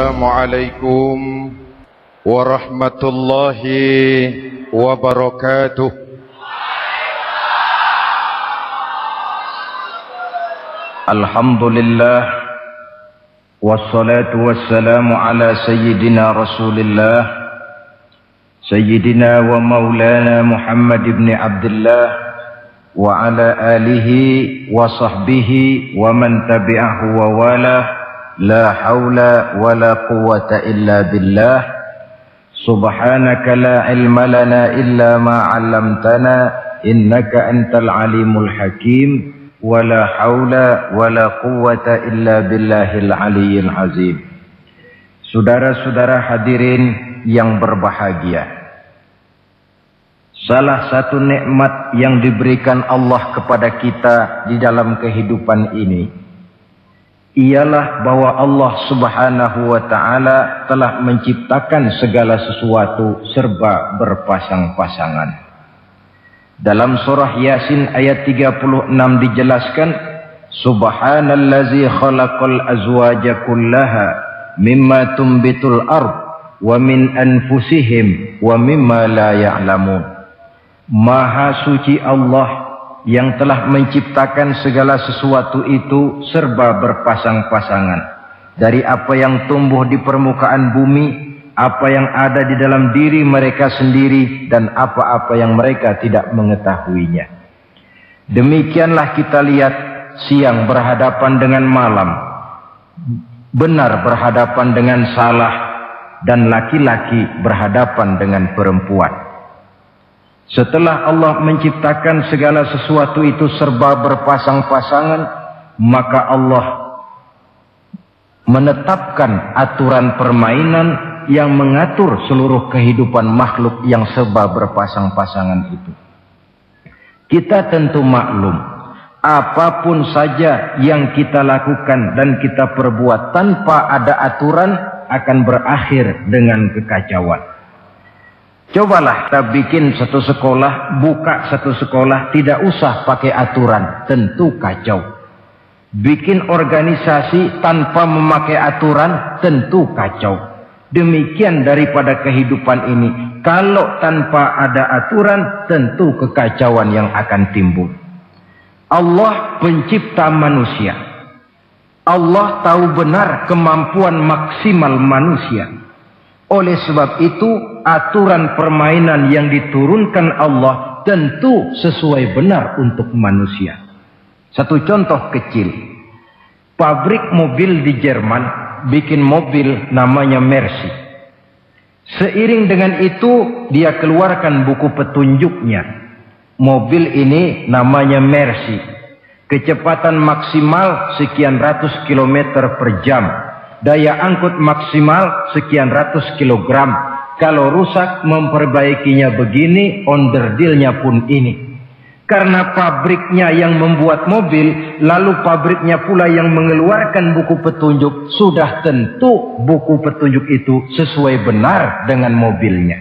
Assalamualaikum warahmatullahi wabarakatuh. Alhamdulillah wassalatu wassalamu ala sayyidina Rasulillah sayyidina wa maulana Muhammad ibn Abdullah wa ala alihi wa sahbihi wa man tabi'ahu wa walah. La haula wa la quwwata illa billah. Subhanaka la ilma lana illa ma 'allamtana innaka antal alimul hakim. Wa la haula wa la quwwata illa billahil aliyyil azim. Saudara-saudara hadirin yang berbahagia, salah satu nikmat yang diberikan Allah kepada kita di dalam kehidupan ini ialah bahwa Allah Subhanahu wa ta'ala telah menciptakan segala sesuatu serba berpasang-pasangan. Dalam surah Yasin ayat 36 dijelaskan, Subhanallazi khalaqal azwaja kullaha mimma tumbitul ard wa min anfusihim wa mimma la ya'lamun. Maha suci Allah yang telah menciptakan segala sesuatu itu serba berpasang-pasangan, dari apa yang tumbuh di permukaan bumi, apa yang ada di dalam diri mereka sendiri, dan apa-apa yang mereka tidak mengetahuinya. Demikianlah kita lihat siang berhadapan dengan malam, benar berhadapan dengan salah, dan laki-laki berhadapan dengan perempuan. Setelah Allah menciptakan segala sesuatu itu serba berpasang-pasangan, maka Allah menetapkan aturan permainan yang mengatur seluruh kehidupan makhluk yang serba berpasang-pasangan itu. Kita tentu maklum, apapun saja yang kita lakukan dan kita perbuat tanpa ada aturan akan berakhir dengan kekacauan. Cobalah kita bikin satu sekolah, buka satu sekolah, tidak usah pakai aturan, tentu kacau. Bikin organisasi tanpa memakai aturan, tentu kacau. Demikian daripada kehidupan ini, kalau tanpa ada aturan, tentu kekacauan yang akan timbul. Allah pencipta manusia. Allah tahu benar kemampuan maksimal manusia. Oleh sebab itu, aturan permainan yang diturunkan Allah tentu sesuai benar untuk manusia. Satu contoh kecil, pabrik mobil di Jerman bikin mobil namanya Mercy. Seiring dengan itu dia keluarkan buku petunjuknya. Mobil ini namanya Mercy, kecepatan maksimal sekian ratus kilometer per jam, daya angkut maksimal sekian ratus kilogram. Kalau rusak memperbaikinya begini, onderdilnya pun ini. Karena pabriknya yang membuat mobil, lalu pabriknya pula yang mengeluarkan buku petunjuk, sudah tentu buku petunjuk itu sesuai benar dengan mobilnya.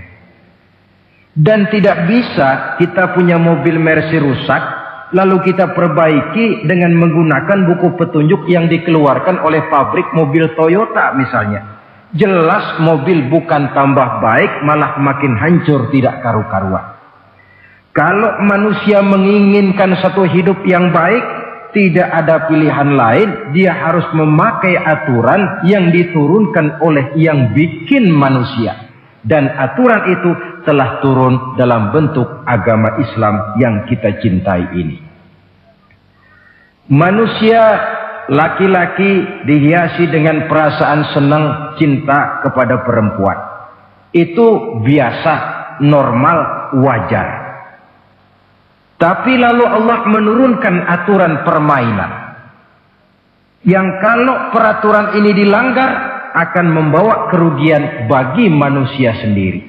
Dan tidak bisa kita punya mobil Mercy rusak, lalu kita perbaiki dengan menggunakan buku petunjuk yang dikeluarkan oleh pabrik mobil Toyota misalnya. Jelas mobil bukan tambah baik, malah makin hancur tidak karu-karuan. Kalau manusia menginginkan satu hidup yang baik, tidak ada pilihan lain, dia harus memakai aturan yang diturunkan oleh yang bikin manusia. Dan aturan itu telah turun dalam bentuk agama Islam yang kita cintai ini. Manusia laki-laki dihiasi dengan perasaan senang cinta kepada perempuan. Itu biasa, normal, wajar. Tapi lalu Allah menurunkan aturan permainan yang kalau peraturan ini dilanggar akan membawa kerugian bagi manusia sendiri.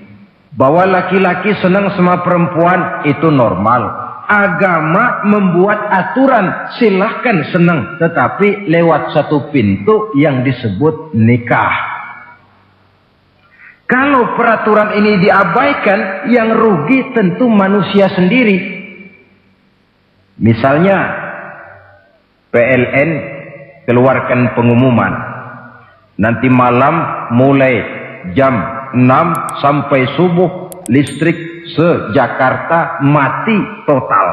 Bahwa laki-laki senang sama perempuan itu normal. Agama membuat aturan, silahkan senang, tetapi lewat satu pintu yang disebut nikah. Kalau peraturan ini diabaikan, yang rugi tentu manusia sendiri. Misalnya PLN keluarkan pengumuman, Nanti malam mulai jam 6 sampai subuh listrik se-Jakarta mati total.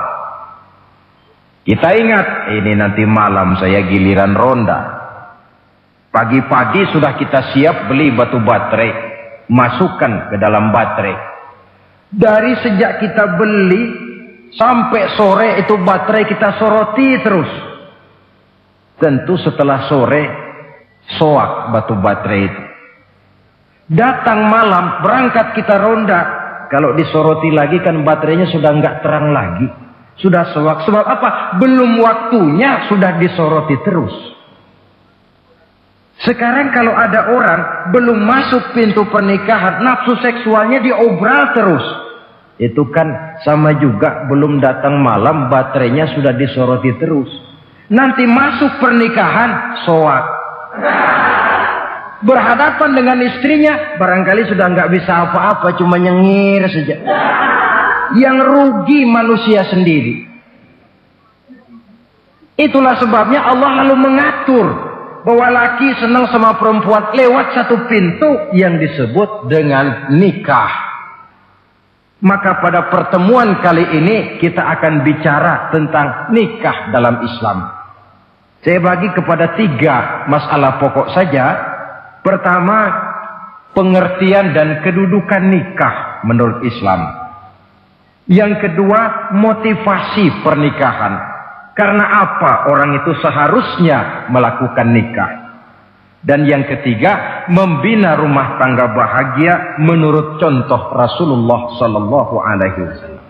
Kita ingat, ini nanti malam saya giliran ronda. Pagi-pagi sudah kita siap beli batu baterai, masukkan ke dalam baterai. Dari sejak kita beli sampai sore itu baterai kita soroti terus. Tentu setelah sore soak batu baterai itu. Datang malam berangkat kita ronda, kalau disoroti lagi kan baterainya sudah nggak terang lagi, sudah soak. Sebab apa? Belum waktunya sudah disoroti terus. Sekarang kalau ada orang belum masuk pintu pernikahan, nafsu seksualnya diobral terus. Itu kan sama juga belum datang malam, baterainya sudah disoroti terus. Nanti masuk pernikahan, soak. Berhadapan dengan istrinya, barangkali sudah nggak bisa apa-apa, cuma nyengir saja. Yang rugi manusia sendiri. Itulah sebabnya Allah lalu mengatur bahwa laki senang sama perempuan lewat satu pintu yang disebut dengan nikah. Maka pada pertemuan kali ini kita akan bicara tentang nikah dalam Islam. Saya bagi kepada 3 masalah pokok saja. Pertama, pengertian dan kedudukan nikah menurut Islam. Yang kedua, motivasi pernikahan. Karena apa orang itu seharusnya melakukan nikah. Dan yang ketiga, membina rumah tangga bahagia menurut contoh Rasulullah Sallallahu Alaihi Wasallam.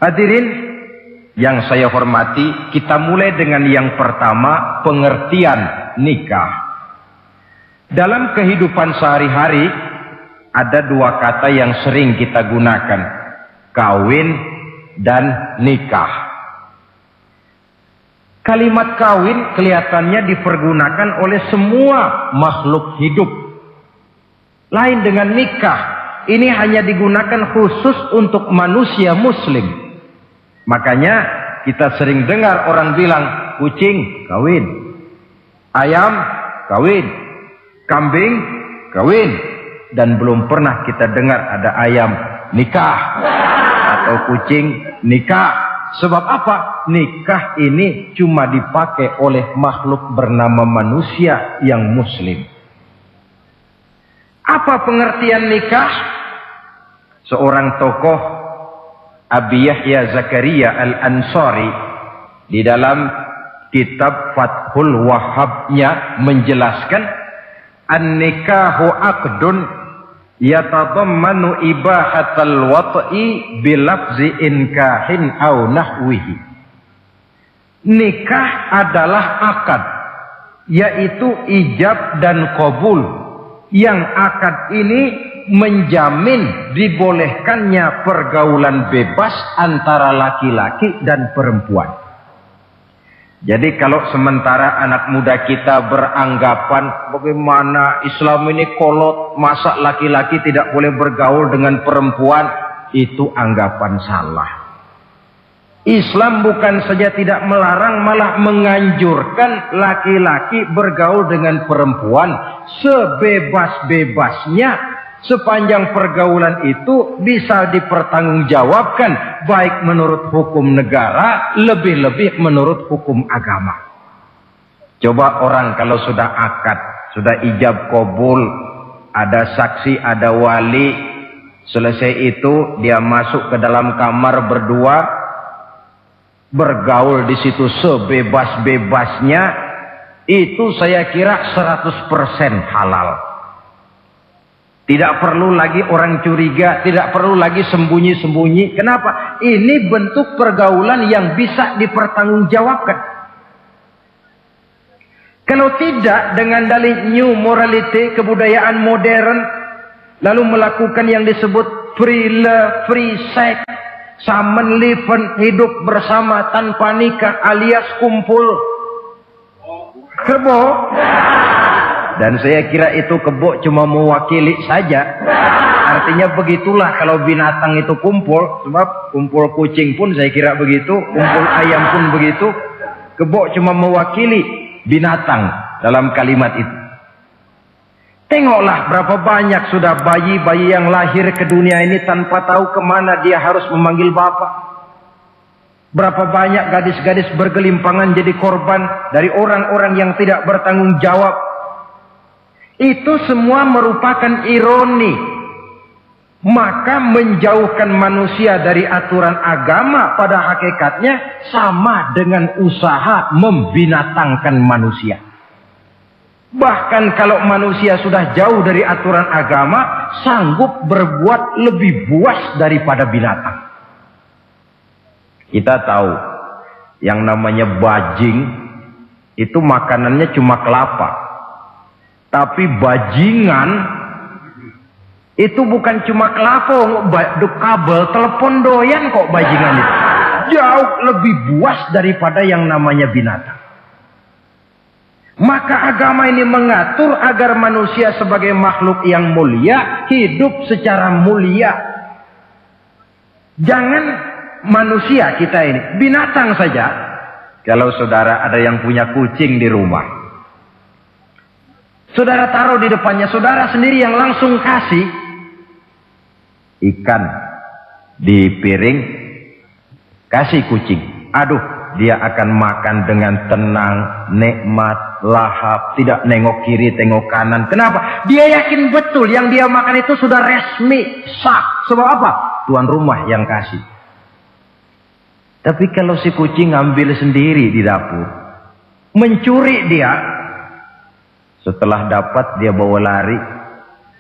Hadirin yang saya hormati, kita mulai dengan yang pertama, pengertian nikah. Dalam kehidupan sehari-hari ada 2 kata yang sering kita gunakan, kawin dan nikah. Kalimat kawin kelihatannya dipergunakan oleh semua makhluk hidup. Lain dengan nikah, ini hanya digunakan khusus untuk manusia muslim. Makanya kita sering dengar orang bilang, kucing kawin, ayam kawin, kambing kawin, dan belum pernah kita dengar ada ayam nikah atau kucing nikah. Sebab apa? Nikah ini cuma dipakai oleh makhluk bernama manusia yang muslim. Apa pengertian nikah? Seorang tokoh, Abi Yahya Zakaria Al-Ansari, di dalam kitab Fathul Wahhabnya menjelaskan, an-nikahu aqdun yatadammanu ibahatal wat'i bilafzi inkahin au nahwihi. Nikah adalah akad, yaitu ijab dan qabul, yang akad ini menjamin dibolehkannya pergaulan bebas antara laki-laki dan perempuan. Jadi kalau sementara anak muda kita beranggapan bagaimana Islam ini kolot, masa laki-laki tidak boleh bergaul dengan perempuan, itu anggapan salah. Islam bukan saja tidak melarang, malah menganjurkan laki-laki bergaul dengan perempuan sebebas-bebasnya, sepanjang pergaulan itu bisa dipertanggungjawabkan baik menurut hukum negara, lebih-lebih menurut hukum agama. Coba orang kalau sudah akad, sudah ijab qabul, ada saksi, ada wali, selesai itu dia masuk ke dalam kamar berdua, bergaul di situ sebebas-bebasnya, itu saya kira 100% halal. Tidak perlu lagi orang curiga, tidak perlu lagi sembunyi-sembunyi. Kenapa? Ini bentuk pergaulan yang bisa dipertanggungjawabkan. Kalau tidak, dengan dalih new morality, kebudayaan modern, lalu melakukan yang disebut free love, free sex, samenleven, hidup bersama tanpa nikah alias kumpul kebo. Dan saya kira itu kebo cuma mewakili saja. Artinya begitulah kalau binatang itu kumpul. Sebab kumpul kucing pun saya kira begitu, kumpul ayam pun begitu. Kebo cuma mewakili binatang. dalam kalimat itu. Tengoklah berapa banyak sudah bayi-bayi yang lahir ke dunia ini tanpa tahu kemana dia harus memanggil bapak. Berapa banyak gadis-gadis bergelimpangan jadi korban dari orang-orang yang tidak bertanggung jawab. Itu semua merupakan ironi. Maka menjauhkan manusia dari aturan agama pada hakikatnya sama dengan usaha membinatangkan manusia. Bahkan kalau manusia sudah jauh dari aturan agama, sanggup berbuat lebih buas daripada binatang. Kita tahu yang namanya bajing itu makanannya cuma kelapa. Tapi bajingan itu bukan cuma kelapa, kabel telepon doyan kok bajingan itu. Jauh lebih buas daripada yang namanya binatang. Maka agama ini mengatur agar manusia sebagai makhluk yang mulia hidup secara mulia. Jangan manusia kita ini, binatang saja. Kalau saudara ada yang punya kucing di rumah, saudara taruh di depannya, saudara sendiri yang langsung kasih ikan di piring, kasih kucing. Aduh, dia akan makan dengan tenang, nikmat, lahap, tidak nengok kiri, tengok kanan. Kenapa? Dia yakin betul yang dia makan itu sudah resmi, sah. Sebab apa? Tuan rumah yang kasih. Tapi kalau si kucing ngambil sendiri di dapur, mencuri dia, setelah dapat dia bawa lari,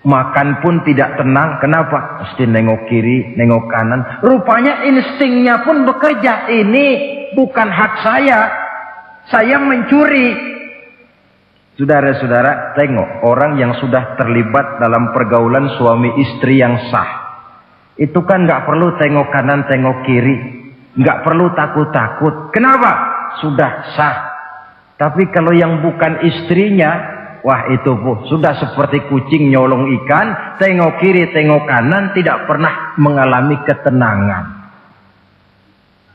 makan pun tidak tenang. Kenapa? Mesti nengok kiri, nengok kanan. Rupanya instingnya pun bekerja. Ini bukan hak saya mencuri. Saudara-saudara, tengok orang yang sudah terlibat dalam pergaulan suami istri yang sah. Itu kan nggak perlu tengok kanan, tengok kiri, nggak perlu takut-takut. Kenapa? Sudah sah. Tapi kalau yang bukan istrinya, wah itu bu, sudah seperti kucing nyolong ikan, tengok kiri, tengok kanan, tidak pernah mengalami ketenangan.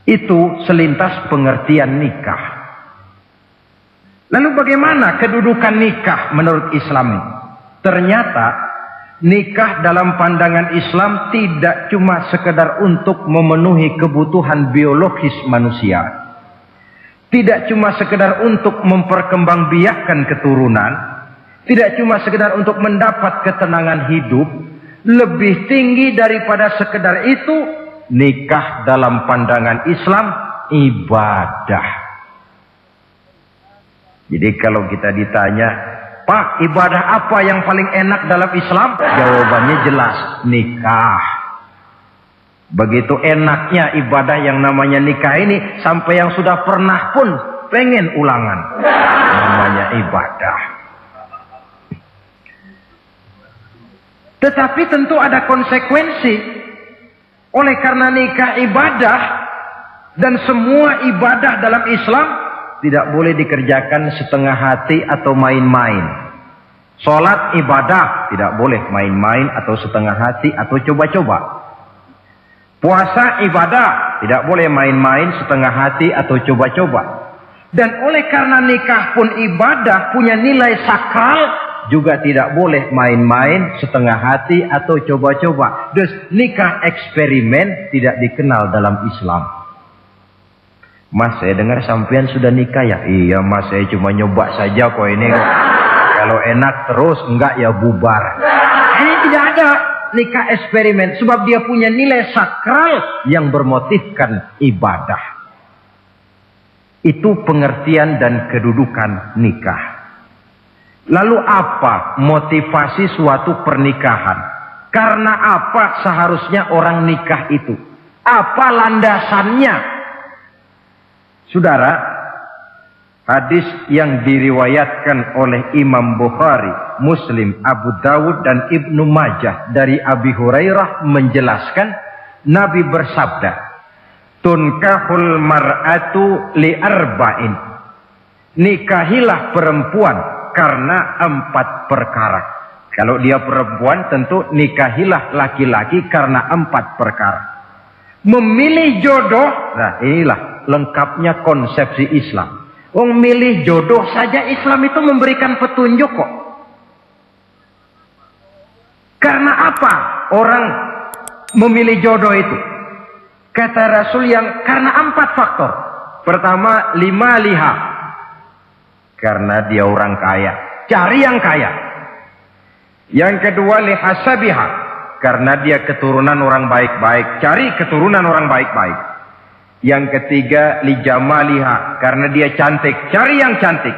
Itu selintas pengertian nikah. Lalu bagaimana kedudukan nikah menurut Islam? Ternyata nikah dalam pandangan Islam tidak cuma sekedar untuk memenuhi kebutuhan biologis manusia. Tidak cuma sekedar untuk memperkembangbiakkan keturunan. Tidak cuma sekedar untuk mendapat ketenangan hidup. Lebih tinggi daripada sekedar itu, nikah dalam pandangan Islam ibadah. Jadi kalau kita ditanya, Pak, ibadah apa yang paling enak dalam Islam? Jawabannya jelas, nikah. Begitu enaknya ibadah yang namanya nikah ini, sampai yang sudah pernah pun pengen ulangan. Namanya ibadah. Tetapi tentu ada konsekuensi. Oleh karena nikah ibadah, dan semua ibadah dalam Islam tidak boleh dikerjakan setengah hati atau main-main. Sholat ibadah, tidak boleh main-main atau setengah hati atau coba-coba. Puasa ibadah, tidak boleh main-main, setengah hati atau coba-coba. Dan oleh karena nikah pun ibadah, punya nilai sakral, juga tidak boleh main-main, setengah hati atau coba-coba. Dus nikah eksperimen tidak dikenal dalam Islam. Mas, saya dengar sampean sudah nikah ya? Iya mas, saya cuma nyoba saja kok ini. Kalau enak terus, enggak ya bubar. Ini tidak ada nikah eksperimen, sebab dia punya nilai sakral yang bermotifkan ibadah. Itu pengertian dan kedudukan nikah. Lalu apa motivasi suatu pernikahan? Karena apa seharusnya orang nikah itu? Apa landasannya? Saudara, hadis yang diriwayatkan oleh Imam Bukhari, Muslim, Abu Dawud dan Ibnu Majah dari Abi Hurairah menjelaskan, Nabi bersabda, tunkahul mar'atu li arba'in. Nikahilah perempuan karena 4 perkara. Kalau dia perempuan tentu nikahilah laki-laki karena 4 perkara. Memilih jodoh, nah inilah lengkapnya konsepsi Islam. Milih jodoh saja Islam itu memberikan petunjuk kok. Karena apa orang memilih jodoh itu? Kata Rasul karena 4 faktor. Pertama, liha. Karena dia orang kaya. Cari yang kaya. Yang kedua, lihasabiha. Karena dia keturunan orang baik-baik. Cari keturunan orang baik-baik. Yang ketiga, lijamaliha. Karena dia cantik. Cari yang cantik.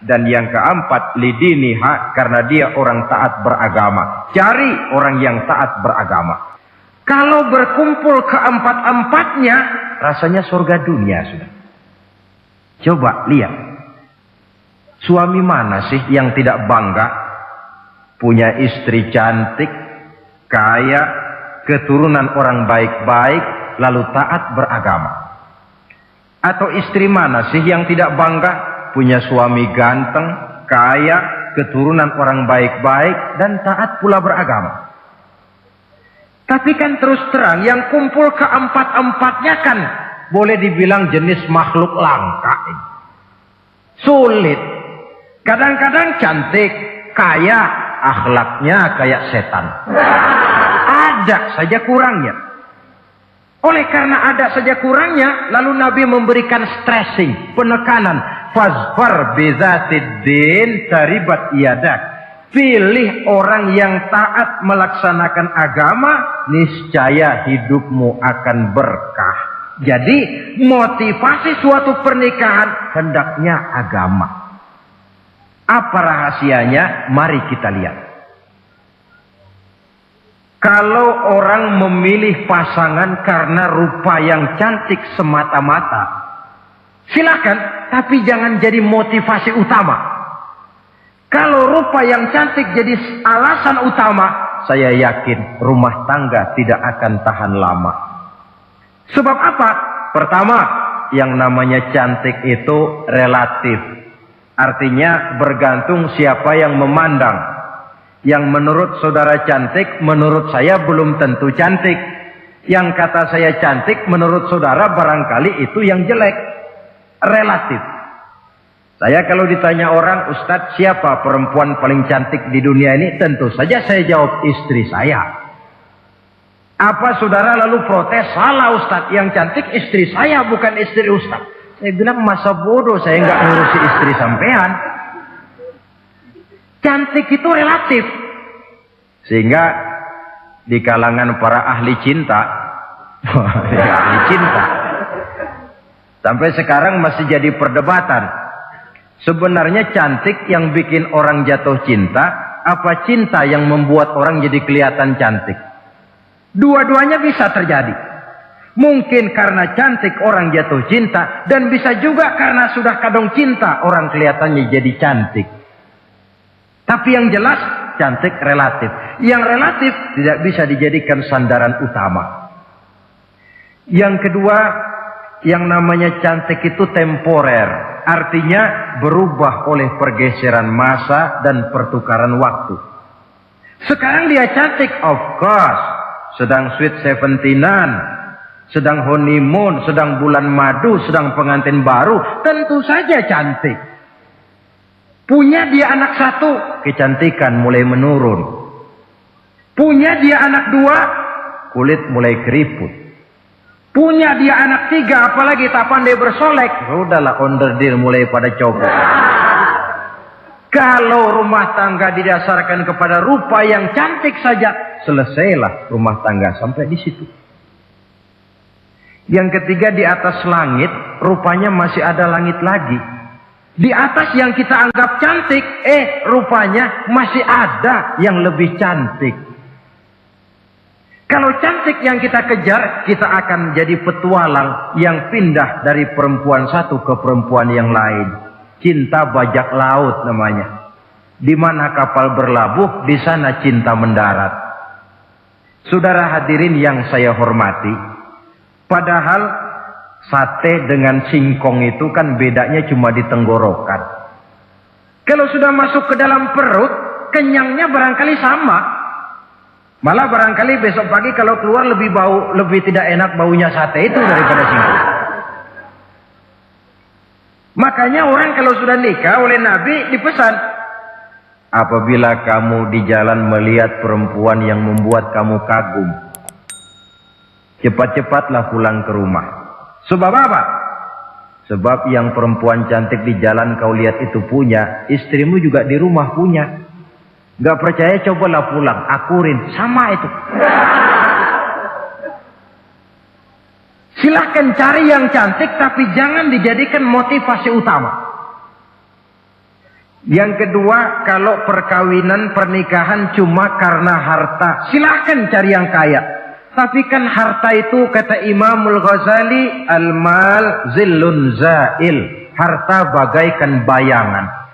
Dan yang keempat, lidiniha. Karena dia orang taat beragama. Cari orang yang taat beragama. Kalau berkumpul keempat-empatnya, rasanya surga dunia sudah. Coba lihat. Suami mana sih yang tidak bangga punya istri cantik, kaya, keturunan orang baik-baik, lalu taat beragama? Atau istri mana sih yang tidak bangga punya suami ganteng, kaya, keturunan orang baik-baik, dan taat pula beragama? Tapi kan terus terang yang kumpul keempat-empatnya kan boleh dibilang jenis makhluk langka ini. Sulit. Kadang-kadang cantik, kaya, akhlaknya kayak setan. Ada saja kurangnya. Oleh karena ada saja kurangnya, lalu Nabi memberikan stressing, penekanan. Fazfar bizatiddin taribat iyadak. Pilih orang yang taat melaksanakan agama, niscaya hidupmu akan berkah. Jadi motivasi suatu pernikahan hendaknya agama. Apa rahasianya? Mari kita lihat. Kalau orang memilih pasangan karena rupa yang cantik semata-mata, silakan, tapi jangan jadi motivasi utama. Kalau rupa yang cantik jadi alasan utama, saya yakin rumah tangga tidak akan tahan lama. Sebab apa? Pertama, yang namanya cantik itu relatif. Artinya bergantung siapa yang memandang. Yang menurut saudara cantik, menurut saya belum tentu cantik. Yang kata saya cantik, menurut saudara barangkali itu yang jelek. Relatif. Saya kalau ditanya orang, Ustadz siapa perempuan paling cantik di dunia ini? Tentu saja saya jawab istri saya. Apa saudara lalu protes? Salah Ustadz, yang cantik istri saya bukan istri Ustadz. Saya bilang masa bodoh, saya nggak ngurusi istri sampean. Cantik itu relatif. Sehingga di kalangan para ahli cinta, sampai sekarang masih jadi perdebatan. Sebenarnya cantik yang bikin orang jatuh cinta, apa cinta yang membuat orang jadi kelihatan cantik? Dua-duanya bisa terjadi. Mungkin karena cantik orang jatuh cinta, dan bisa juga karena sudah kadung cinta orang kelihatannya jadi cantik. Tapi yang jelas cantik relatif. Yang relatif tidak bisa dijadikan sandaran utama. Yang kedua, yang namanya cantik itu temporer. Artinya berubah oleh pergeseran masa dan pertukaran waktu. Sekarang dia cantik, of course. Sedang sweet 17-an, sedang honeymoon, sedang bulan madu, sedang pengantin baru. Tentu saja cantik. Punya dia anak 1, kecantikan mulai menurun. Punya dia anak 2, kulit mulai keriput. Punya dia anak 3, apalagi tak pandai bersolek, udahlah onderdeal mulai pada copot. Kalau rumah tangga didasarkan kepada rupa yang cantik saja, selesailah rumah tangga sampai di situ. Yang ketiga, di atas langit, rupanya masih ada langit lagi. Di atas yang kita anggap cantik, rupanya masih ada yang lebih cantik. Kalau cantik yang kita kejar, kita akan jadi petualang yang pindah dari perempuan satu ke perempuan yang lain. Cinta bajak laut namanya. Di mana kapal berlabuh, di sana cinta mendarat. Saudara hadirin yang saya hormati, padahal sate dengan singkong itu kan bedanya cuma di tenggorokan. Kalau sudah masuk ke dalam perut, kenyangnya barangkali sama. Malah barangkali besok pagi kalau keluar lebih tidak enak baunya sate itu daripada singkong. Maka Makanya orang kalau sudah nikah oleh Nabi dipesan, apabila kamu di jalan melihat perempuan yang membuat kamu kagum, cepat-cepatlah pulang ke rumah. Sebab apa? Sebab yang perempuan cantik di jalan kau lihat itu punya, istrimu juga di rumah punya. Gak percaya cobalah pulang, akurin, sama itu. Silahkan cari yang cantik, tapi jangan dijadikan motivasi utama. Yang kedua, kalau perkawinan, pernikahan cuma karena harta, silahkan cari yang kaya. Tapi kan harta itu, kata Imamul Ghazali, al-mal zillun zail. Harta bagaikan bayangan.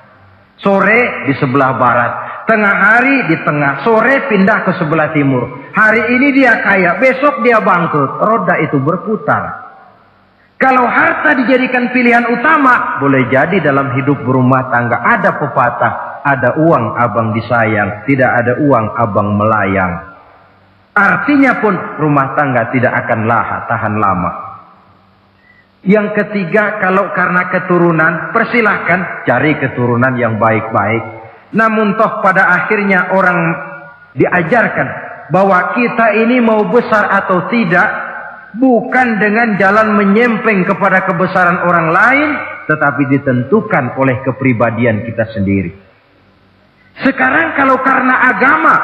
Sore di sebelah barat, tengah hari di tengah, sore pindah ke sebelah timur. Hari ini dia kaya, besok dia bangkrut. Roda itu berputar. Kalau harta dijadikan pilihan utama, boleh jadi dalam hidup berumah tangga ada pepatah, ada uang abang disayang, tidak ada uang abang melayang. Artinya pun rumah tangga tidak akan tahan lama. Yang ketiga, kalau karena keturunan, persilahkan cari keturunan yang baik-baik. Namun toh pada akhirnya orang diajarkan bahwa kita ini mau besar atau tidak, bukan dengan jalan menyempeng kepada kebesaran orang lain, tetapi ditentukan oleh kepribadian kita sendiri. Sekarang kalau karena agama,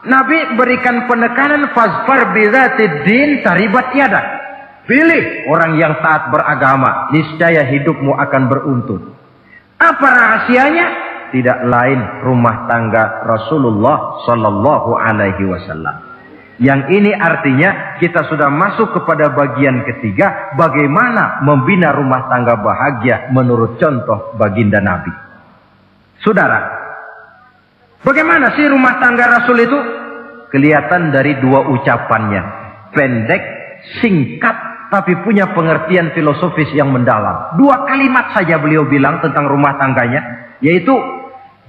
Nabi berikan penekanan fazfar bidzatid din taribat yadak. Pilih orang yang taat beragama, niscaya hidupmu akan beruntun. Apa rahasianya? Tidak lain rumah tangga Rasulullah Sallallahu Alaihi Wasallam. Yang ini artinya kita sudah masuk kepada bagian ketiga, bagaimana membina rumah tangga bahagia menurut contoh baginda Nabi. Saudara, bagaimana sih rumah tangga Rasul itu? Kelihatan dari dua ucapannya, pendek, singkat, tapi punya pengertian filosofis yang mendalam. Dua kalimat saja beliau bilang tentang rumah tangganya, yaitu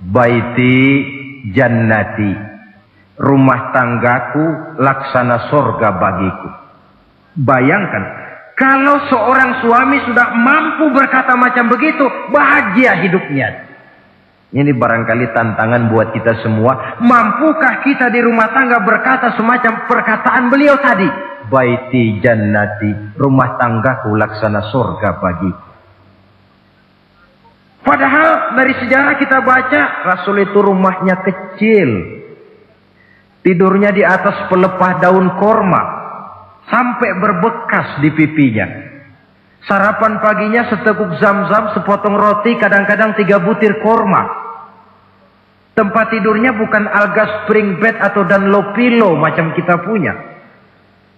baiti jannati, rumah tanggaku laksana sorga bagiku. Bayangkan, kalau seorang suami sudah mampu berkata macam begitu, bahagia hidupnya. Ini barangkali tantangan buat kita semua. Mampukah kita di rumah tangga berkata semacam perkataan beliau tadi? Baiti jannati, rumah tanggaku laksana sorga bagiku. Padahal dari sejarah kita baca, Rasul itu rumahnya kecil. Tidurnya di atas pelepah daun korma. Sampai berbekas di pipinya. Sarapan paginya seteguk zam-zam, sepotong roti, kadang-kadang 3 butir korma. Tempat tidurnya bukan alga spring bed atau Dunlop pillow macam kita punya.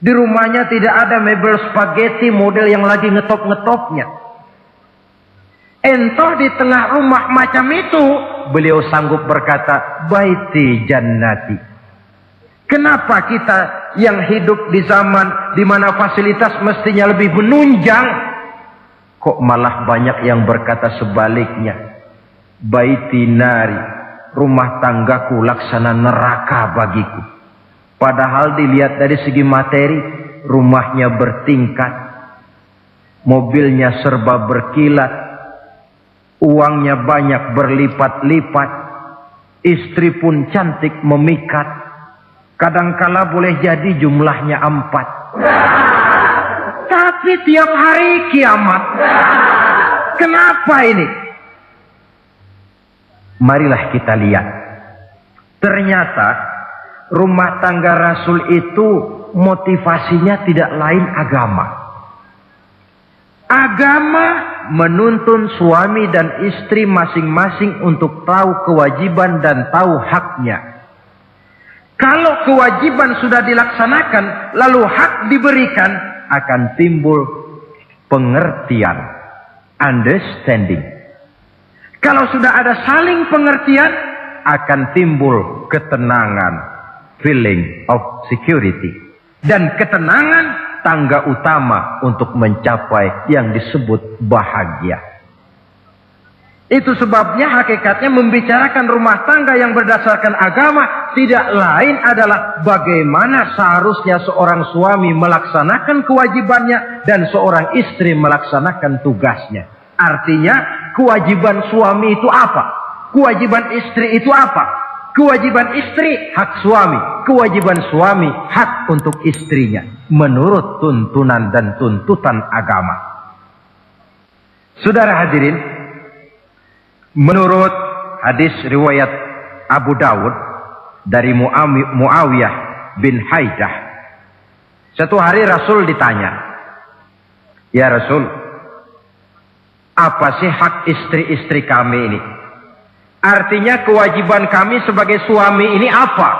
Di rumahnya tidak ada mebel spaghetti model yang lagi ngetop-ngetopnya. Entah di tengah rumah macam itu, beliau sanggup berkata, baiti jannati. Kenapa kita yang hidup di zaman di mana fasilitas mestinya lebih menunjang, kok malah banyak yang berkata sebaliknya? Baiti nari, rumah tanggaku laksana neraka bagiku. Padahal dilihat dari segi materi, rumahnya bertingkat, mobilnya serba berkilat, uangnya banyak berlipat-lipat, istri pun cantik memikat, kadangkala boleh jadi jumlahnya 4. Tapi tiap hari kiamat. Kenapa ini? Marilah kita lihat. Ternyata rumah tangga Rasul itu motivasinya tidak lain agama. Agama menuntun suami dan istri masing-masing untuk tahu kewajiban dan tahu haknya. Kalau kewajiban sudah dilaksanakan, lalu hak diberikan, akan timbul pengertian, understanding. Kalau sudah ada saling pengertian, akan timbul ketenangan, feeling of security. Dan ketenangan tangga utama untuk mencapai yang disebut bahagia. Itu sebabnya hakikatnya membicarakan rumah tangga yang berdasarkan agama tidak lain adalah bagaimana seharusnya seorang suami melaksanakan kewajibannya dan seorang istri melaksanakan tugasnya. Artinya kewajiban suami itu apa? Kewajiban istri itu apa? Kewajiban istri hak suami, kewajiban suami hak untuk istrinya menurut tuntunan dan tuntutan agama. Saudara hadirin, menurut hadis riwayat Abu Dawud dari Muawiyah bin Haidah, satu hari Rasul ditanya, "Ya Rasul, apa sih hak istri-istri kami ini? Artinya kewajiban kami sebagai suami ini apa?"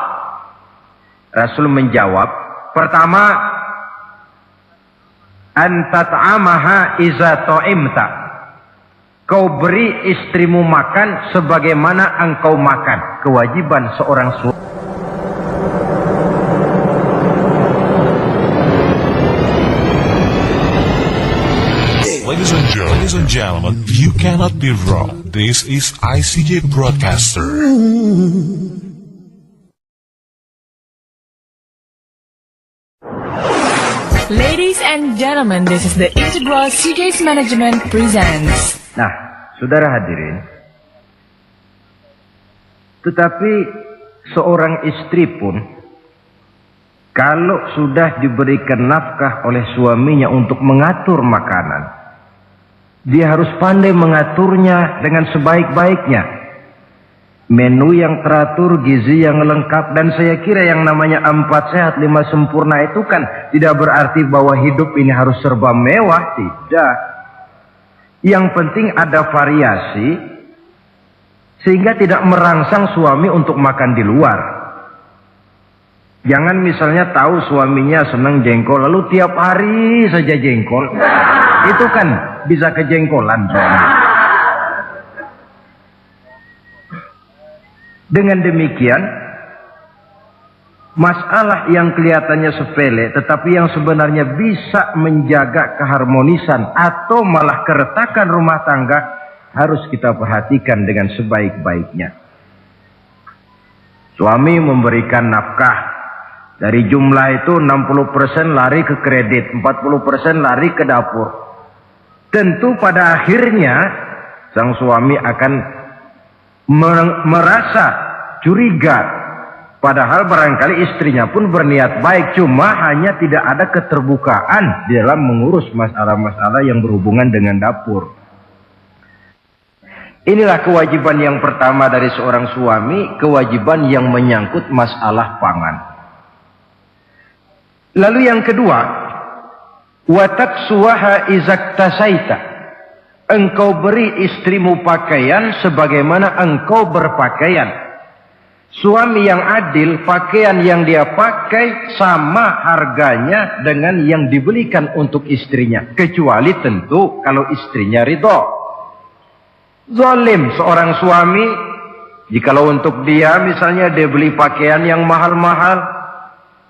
Rasul menjawab, pertama, antat'amaha iza ta'imta. Kau beri istrimu makan sebagaimana engkau makan. Kewajiban seorang suami. Ladies and gentlemen, you cannot be wrong. This is ICJ Broadcaster. Ladies and gentlemen, this is the Integral CJ's Management presents. Nah, saudara hadirin, tetapi seorang istri pun kalau sudah diberikan nafkah oleh suaminya untuk mengatur makanan, dia harus pandai mengaturnya dengan sebaik-baiknya. Menu yang teratur, gizi yang lengkap, dan saya kira yang namanya 4 sehat 5 sempurna itu kan tidak berarti bahwa hidup ini harus serba mewah, tidak. Yang penting ada variasi sehingga tidak merangsang suami untuk makan di luar. Jangan misalnya tahu suaminya senang jengkol lalu tiap hari saja jengkol. Itu kan bisa kejengkolan suami. Dengan demikian, masalah yang kelihatannya sepele tetapi yang sebenarnya bisa menjaga keharmonisan atau malah keretakan rumah tangga harus kita perhatikan dengan sebaik-baiknya. Suami memberikan nafkah, dari jumlah itu 60% lari ke kredit, 40% lari ke dapur. Tentu pada akhirnya sang suami akan merasa curiga, padahal barangkali istrinya pun berniat baik, cuma hanya tidak ada keterbukaan di dalam mengurus masalah-masalah yang berhubungan dengan dapur. Inilah kewajiban yang pertama dari seorang suami, kewajiban yang menyangkut masalah pangan. Lalu yang kedua, wataksuwaha izaktasaita. Engkau beri istrimu pakaian sebagaimana engkau berpakaian. Suami yang adil, pakaian yang dia pakai sama harganya dengan yang dibelikan untuk istrinya. Kecuali tentu kalau istrinya ridho. Zalim seorang suami, jikalau untuk dia misalnya dia beli pakaian yang mahal-mahal,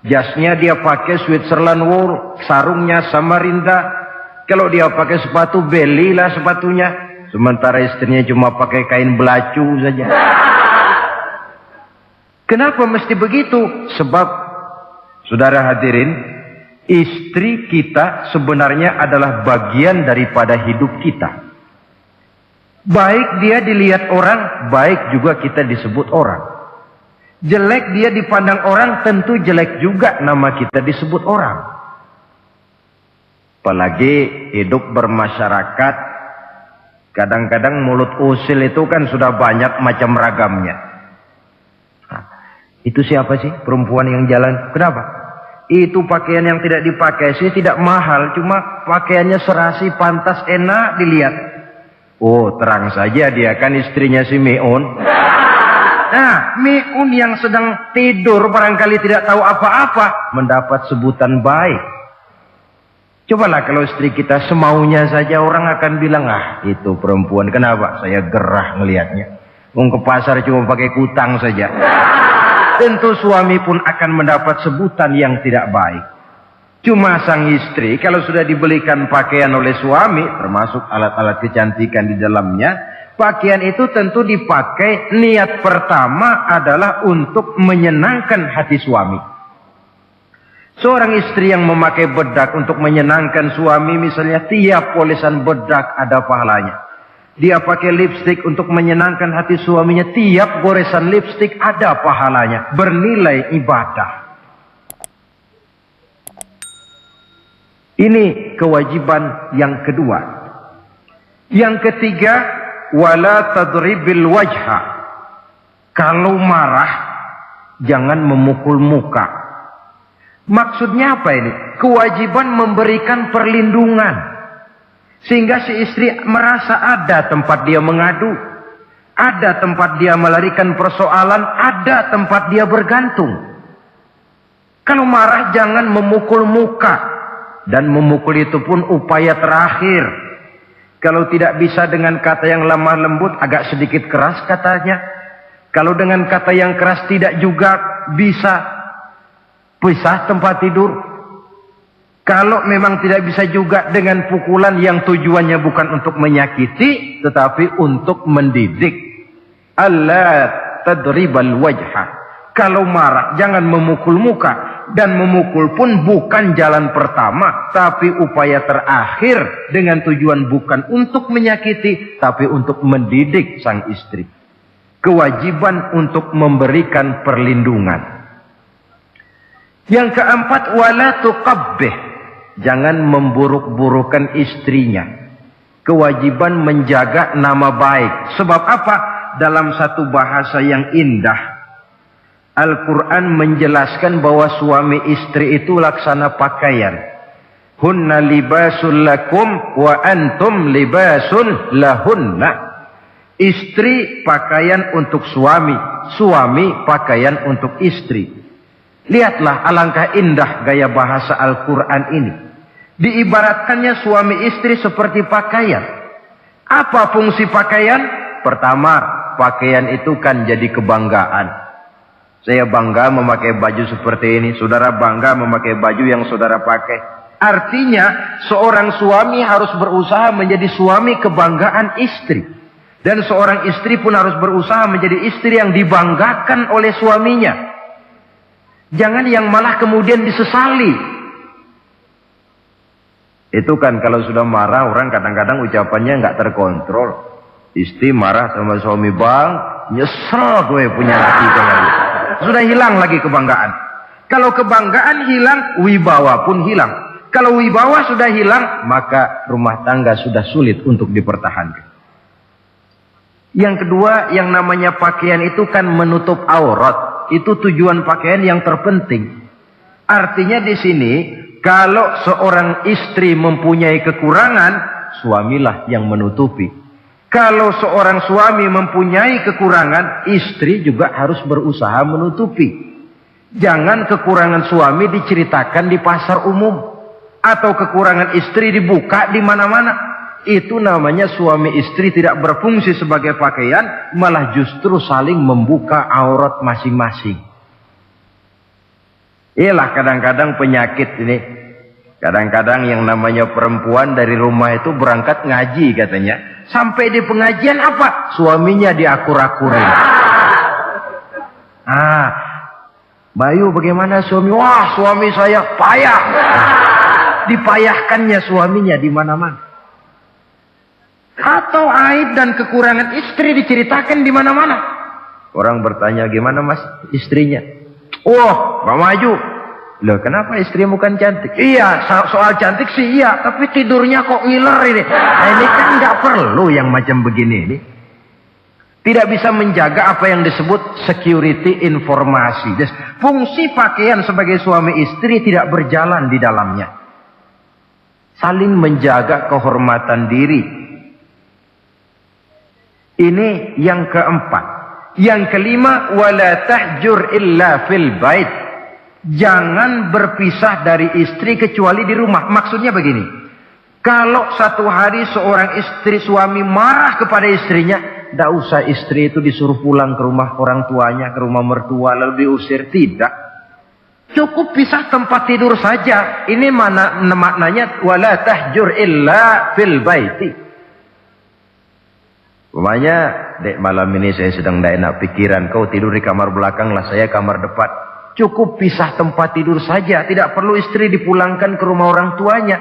jasnya dia pakai Switzerland wool, sarungnya Samarinda. Kalau dia pakai sepatu, belilah sepatunya. Sementara istrinya cuma pakai kain belacu saja. Kenapa mesti begitu? Sebab, saudara hadirin, istri kita sebenarnya adalah bagian daripada hidup kita. Baik dia dilihat orang, baik juga kita disebut orang. Jelek dia dipandang orang, tentu jelek juga nama kita disebut orang. Apalagi hidup bermasyarakat, kadang-kadang mulut usil itu kan sudah banyak macam ragamnya. Nah, itu siapa sih perempuan yang jalan? Kenapa? Itu pakaian yang tidak dipakai sih tidak mahal, cuma pakaiannya serasi, pantas, enak dilihat. Oh, terang saja dia kan istrinya si Miun. Nah, Miun yang sedang tidur barangkali tidak tahu apa-apa mendapat sebutan baik. Cobalah kalau istri kita semaunya saja, orang akan bilang, ah itu perempuan, kenapa? Saya gerah ngelihatnya. Mau ke pasar cuma pakai kutang saja. Tentu suami pun akan mendapat sebutan yang tidak baik. Cuma sang istri kalau sudah dibelikan pakaian oleh suami, termasuk alat-alat kecantikan di dalamnya, pakaian itu tentu dipakai niat pertama adalah untuk menyenangkan hati suami. Seorang istri yang memakai bedak untuk menyenangkan suami, misalnya tiap polesan bedak ada pahalanya. Dia pakai lipstik untuk menyenangkan hati suaminya, tiap goresan lipstik ada pahalanya, bernilai ibadah. Ini kewajiban yang kedua. Yang ketiga, wala tadribil wajha. Kalau marah, jangan memukul muka. Maksudnya apa ini? Kewajiban memberikan perlindungan. Sehingga si istri merasa ada tempat dia mengadu. Ada tempat dia melarikan persoalan. Ada tempat dia bergantung. Kalau marah jangan memukul muka. Dan memukul itu pun upaya terakhir. Kalau tidak bisa dengan kata yang lemah lembut, agak sedikit keras katanya. Kalau dengan kata yang keras tidak juga bisa pisah tempat tidur. Kalau memang tidak bisa juga dengan pukulan yang tujuannya bukan untuk menyakiti, tetapi untuk mendidik. Allah tadribal wajha. Kalau marah jangan memukul muka. Dan memukul pun bukan jalan pertama, tapi upaya terakhir dengan tujuan bukan untuk menyakiti, tapi untuk mendidik sang istri. Kewajiban untuk memberikan perlindungan. Yang keempat, wala tuqabbih. Jangan memburuk-burukan istrinya. Kewajiban menjaga nama baik. Sebab apa? Dalam satu bahasa yang indah, Al-Quran menjelaskan bahwa suami istri itu laksana pakaian. Hunna libasul lakum wa antum libasun lahunna. Istri pakaian untuk suami, suami pakaian untuk istri. Lihatlah alangkah indah gaya bahasa Al-Quran ini. Diibaratkannya suami istri seperti pakaian. Apa fungsi pakaian? Pertama, pakaian itu kan jadi kebanggaan. Saya bangga memakai baju seperti ini. Saudara bangga memakai baju yang saudara pakai. Artinya seorang suami harus berusaha menjadi suami kebanggaan istri. Dan seorang istri pun harus berusaha menjadi istri yang dibanggakan oleh suaminya. Jangan yang malah kemudian disesali. Itu kan kalau sudah marah orang kadang-kadang ucapannya nggak terkontrol. Istri marah sama suami, bang, nyesel gue punya laki kayak gitu. Sudah hilang lagi kebanggaan. Kalau kebanggaan hilang, wibawa pun hilang. Kalau wibawa sudah hilang, maka rumah tangga sudah sulit untuk dipertahankan. Yang kedua, yang namanya pakaian itu kan menutup aurat. Itu tujuan pakaian yang terpenting. Artinya di sini, kalau seorang istri mempunyai kekurangan, suamilah yang menutupi. Kalau seorang suami mempunyai kekurangan, istri juga harus berusaha menutupi. Jangan kekurangan suami diceritakan di pasar umum. Atau kekurangan istri dibuka di mana-mana. Itu namanya suami istri tidak berfungsi sebagai pakaian, malah justru saling membuka aurat masing-masing. Ialah kadang-kadang penyakit ini. Kadang-kadang yang namanya perempuan dari rumah itu berangkat ngaji katanya. Sampai di pengajian apa? Suaminya diakur-akurin. Bayu bagaimana suami? Wah, suami saya payah. Dipayahkannya suaminya di mana-mana. Atau aib dan kekurangan istri diceritakan di mana-mana. Orang bertanya, gimana mas istrinya? Oh, Pak Maju. Loh, kenapa istrimu kan cantik? Iya, soal cantik sih iya, tapi tidurnya kok ngiler ini. Nah, ini kan nggak perlu yang macam begini ini. Tidak bisa menjaga apa yang disebut security informasi. Fungsi pakaian sebagai suami istri tidak berjalan di dalamnya. Saling menjaga kehormatan diri. Ini yang keempat. Yang kelima, wala tahjur illa fil bait. Jangan berpisah dari istri kecuali di rumah. Maksudnya begini. Kalau satu hari seorang istri suami marah kepada istrinya, tidak usah istri itu disuruh pulang ke rumah orang tuanya, ke rumah mertua lalu diusir. Tidak. Cukup pisah tempat tidur saja. Ini maknanya wala tahjur illa fil baiti. Umpamanya, dek malam ini saya sedang tidak enak pikiran. Kau tidur di kamar belakang lah, saya kamar depan. Cukup pisah tempat tidur saja. Tidak perlu istri dipulangkan ke rumah orang tuanya.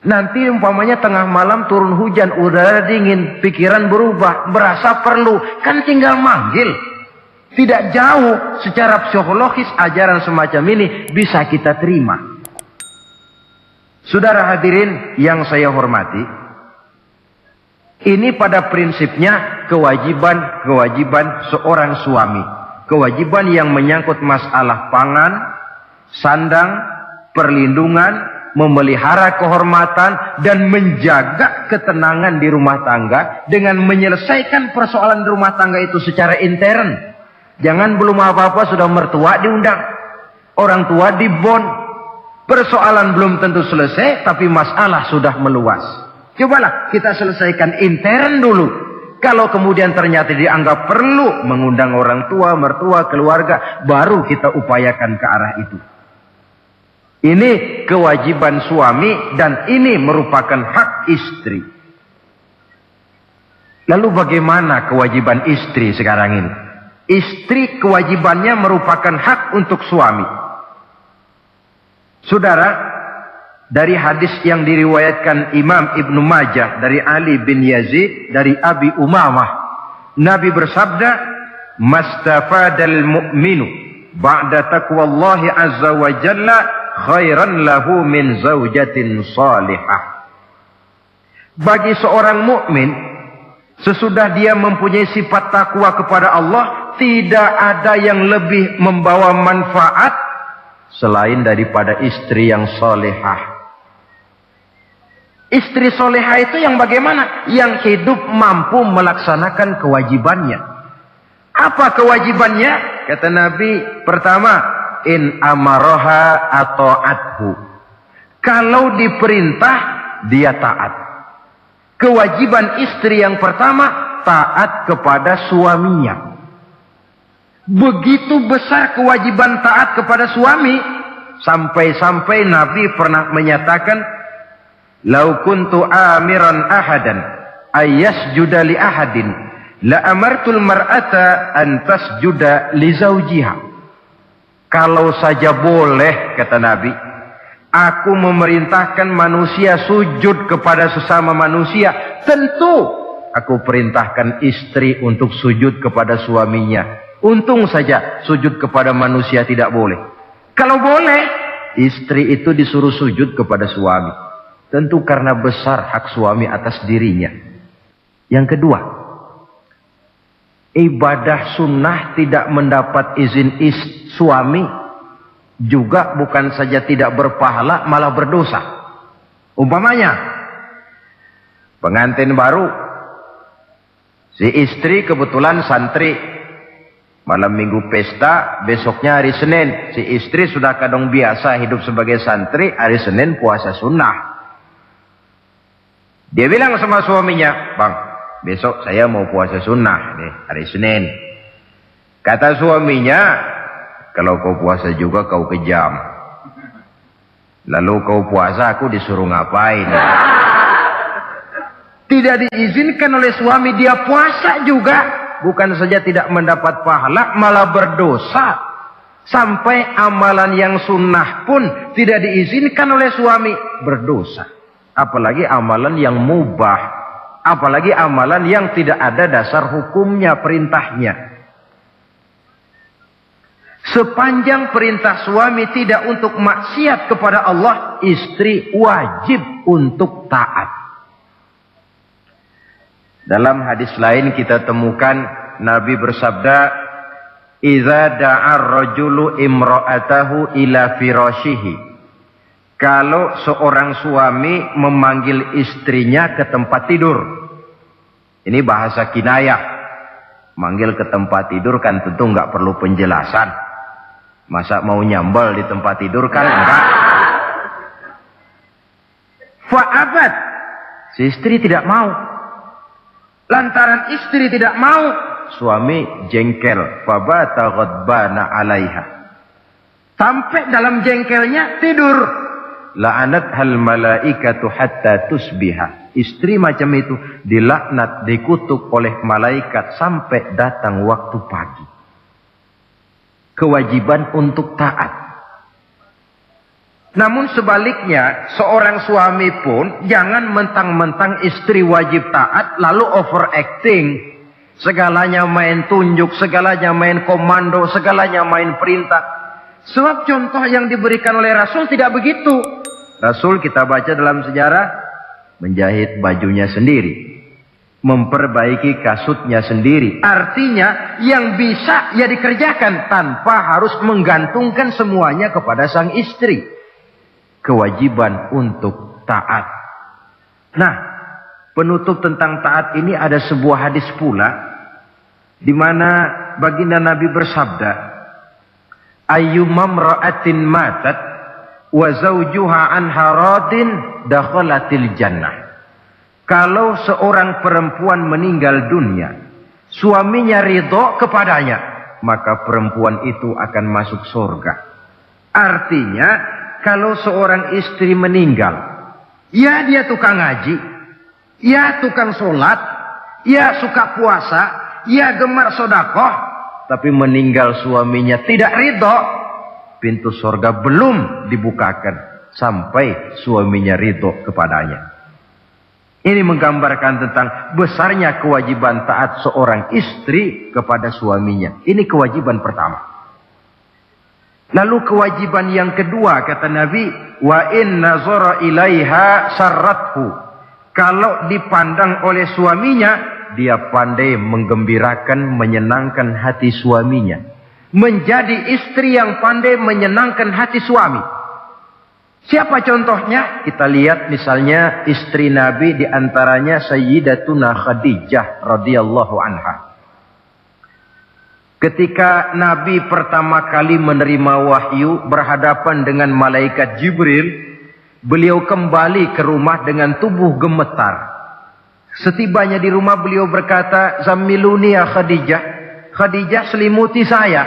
Nanti umpamanya tengah malam turun hujan, udara dingin, pikiran berubah, berasa perlu, kan tinggal manggil. Tidak jauh secara psikologis ajaran semacam ini bisa kita terima. Saudara hadirin yang saya hormati, ini pada prinsipnya kewajiban seorang suami. Kewajiban yang menyangkut masalah pangan, sandang, perlindungan, memelihara kehormatan dan menjaga ketenangan di rumah tangga dengan menyelesaikan persoalan di rumah tangga itu secara intern. Jangan belum apa-apa sudah mertua diundang, orang tua dibon. Persoalan belum tentu selesai tapi masalah sudah meluas. Cobalah kita selesaikan intern dulu. Kalau kemudian ternyata dianggap perlu mengundang orang tua, mertua, keluarga, baru kita upayakan ke arah itu. Ini kewajiban suami dan ini merupakan hak istri. Lalu bagaimana kewajiban istri sekarang ini? Istri kewajibannya merupakan hak untuk suami. Saudara, dari hadis yang diriwayatkan Imam Ibnu Majah dari Ali bin Yazid dari Abi Umamah, Nabi bersabda, "Mastafadal mu'minu ba'da taqwallahi azza wa jalla khairan lahu min zaujatin salihah." Bagi seorang mukmin, sesudah dia mempunyai sifat takwa kepada Allah, tidak ada yang lebih membawa manfaat selain daripada istri yang salihah. Istri solehah itu yang bagaimana? Yang hidup mampu melaksanakan kewajibannya. Apa kewajibannya? Kata Nabi, pertama, in amaroha ata'athu. Kalau diperintah, dia taat. Kewajiban istri yang pertama, taat kepada suaminya. Begitu besar kewajiban taat kepada suami, sampai-sampai Nabi pernah menyatakan, "Lau kuntu amiran ahadan ayyasjuda li ahadin la amartul mar'ata an tasjuda li zawjiha." Kalau saja boleh, kata Nabi, aku memerintahkan manusia sujud kepada sesama manusia, tentu aku perintahkan istri untuk sujud kepada suaminya. Untung saja sujud kepada manusia tidak boleh. Kalau boleh, istri itu disuruh sujud kepada suami. Tentu karena besar hak suami atas dirinya. Yang kedua, ibadah sunnah tidak mendapat izin suami juga bukan saja tidak berpahala, malah berdosa. Umpamanya, pengantin baru, si istri kebetulan santri, malam minggu pesta, besoknya hari Senin, si istri sudah kadang biasa hidup sebagai santri, hari Senin puasa sunnah. Dia bilang sama suaminya, "Bang, besok saya mau puasa sunnah nih, hari Senin." Kata suaminya, "Kalau kau puasa juga kau kejam. Lalu kau puasa, aku disuruh ngapain?" Tidak diizinkan oleh suami, dia puasa juga. Bukan saja tidak mendapat pahala, malah berdosa. Sampai amalan yang sunnah pun tidak diizinkan oleh suami, berdosa. Apalagi amalan yang mubah, apalagi amalan yang tidak ada dasar hukumnya, perintahnya. Sepanjang perintah suami tidak untuk maksiat kepada Allah, istri wajib untuk taat. Dalam hadis lain kita temukan Nabi bersabda, "Idza da'a ar-rajulu imra'atahu ila firashihi." Kalau seorang suami memanggil istrinya ke tempat tidur. Ini bahasa kinayah. Manggil ke tempat tidur kan tentu nggak perlu penjelasan. Masa mau nyambal di tempat tidur kan enggak. Fa'abat. Si istri tidak mau. Lantaran istri tidak mau, suami jengkel. Fabata ghadbana 'alaiha. Sampai dalam jengkelnya tidur. La'anat hal malaikatu hatta tusbiha. Istri macam itu dilaknat, dikutuk oleh malaikat sampai datang waktu pagi. kewajiban untuk taat. Namun sebaliknya, seorang suami pun jangan mentang-mentang istri wajib taat lalu overacting. Segalanya main tunjuk, segalanya main komando, segalanya main perintah. Sebab contoh yang diberikan oleh Rasul tidak begitu. Rasul kita baca dalam sejarah menjahit bajunya sendiri, memperbaiki kasutnya sendiri. Artinya yang bisa ya dikerjakan tanpa harus menggantungkan semuanya kepada sang istri. Kewajiban untuk taat. Nah, penutup tentang taat ini ada sebuah hadis pula di mana baginda Nabi bersabda, ayyumam ra'atin matat wa zawjuha anha radin dakhalatil jannah. Kalau seorang perempuan meninggal dunia, suaminya ridho kepadanya, maka perempuan itu akan masuk surga. Artinya, kalau seorang istri meninggal, ya dia tukang ngaji, ya tukang sholat, ya suka puasa, ya gemar sodakoh, tapi meninggal suaminya tidak ridho, pintu surga belum dibukakan sampai suaminya ridho kepadanya. Ini menggambarkan tentang besarnya kewajiban taat seorang istri kepada suaminya. Ini kewajiban pertama. Lalu kewajiban yang kedua kata Nabi, wa in nazara ilaiha sarrathu. Kalau dipandang oleh suaminya, dia pandai menggembirakan, menyenangkan hati suaminya. Menjadi istri yang pandai menyenangkan hati suami. Siapa contohnya? Kita lihat misalnya istri Nabi, di antaranya Sayyidatuna Khadijah radhiyallahu anha. Ketika Nabi pertama kali menerima wahyu berhadapan dengan malaikat Jibril, beliau kembali ke rumah dengan tubuh gemetar. Setibanya di rumah beliau berkata, "Zammiluni ya Khadijah." Khadijah, selimuti saya.